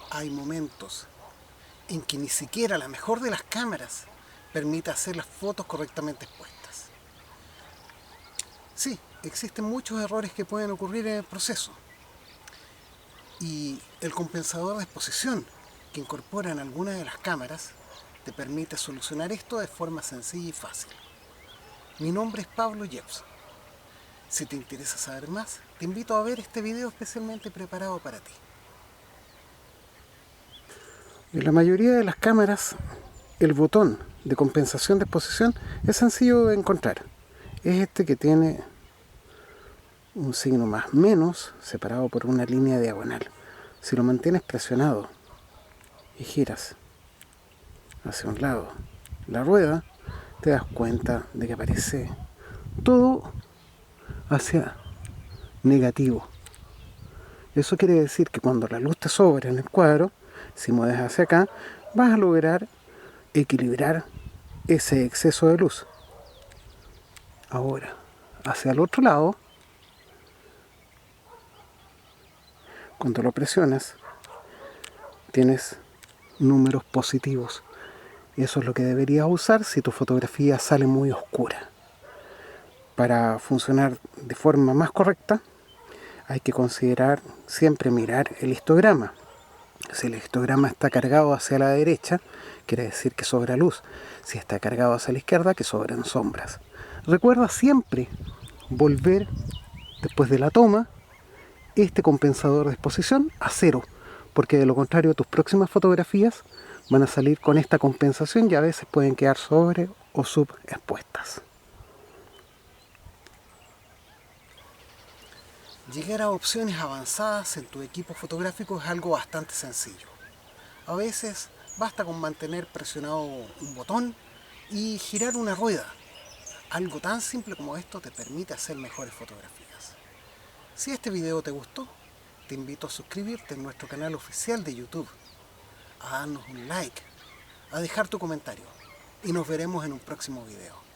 Hay momentos en que ni siquiera la mejor de las cámaras permite hacer las fotos correctamente expuestas. Sí, existen muchos errores que pueden ocurrir en el proceso. Y el compensador de exposición que incorporan algunas de las cámaras te permite solucionar esto de forma sencilla y fácil. Mi nombre es Pablo Jepson. Si te interesa saber más, te invito a ver este video especialmente preparado para ti. En la mayoría de las cámaras, el botón de compensación de exposición es sencillo de encontrar. Es este que tiene un signo más menos separado por una línea diagonal. Si lo mantienes presionado y giras hacia un lado la rueda, te das cuenta de que aparece todo hacia negativo. Eso quiere decir que cuando la luz te sobra en el cuadro, si mueves hacia acá, vas a lograr equilibrar ese exceso de luz. Ahora, hacia el otro lado, cuando lo presionas, tienes números positivos. Eso es lo que deberías usar si tu fotografía sale muy oscura. Para funcionar de forma más correcta, hay que considerar siempre mirar el histograma. Si el histograma está cargado hacia la derecha, quiere decir que sobra luz. Si está cargado hacia la izquierda, que sobran sombras. Recuerda siempre volver, después de la toma, este compensador de exposición a 0, porque de lo contrario tus próximas fotografías van a salir con esta compensación y a veces pueden quedar sobre o subexpuestas. Llegar a opciones avanzadas en tu equipo fotográfico es algo bastante sencillo. A veces basta con mantener presionado un botón y girar una rueda. Algo tan simple como esto te permite hacer mejores fotografías. Si este video te gustó, te invito a suscribirte en nuestro canal oficial de YouTube, a darnos un like, a dejar tu comentario y nos veremos en un próximo video.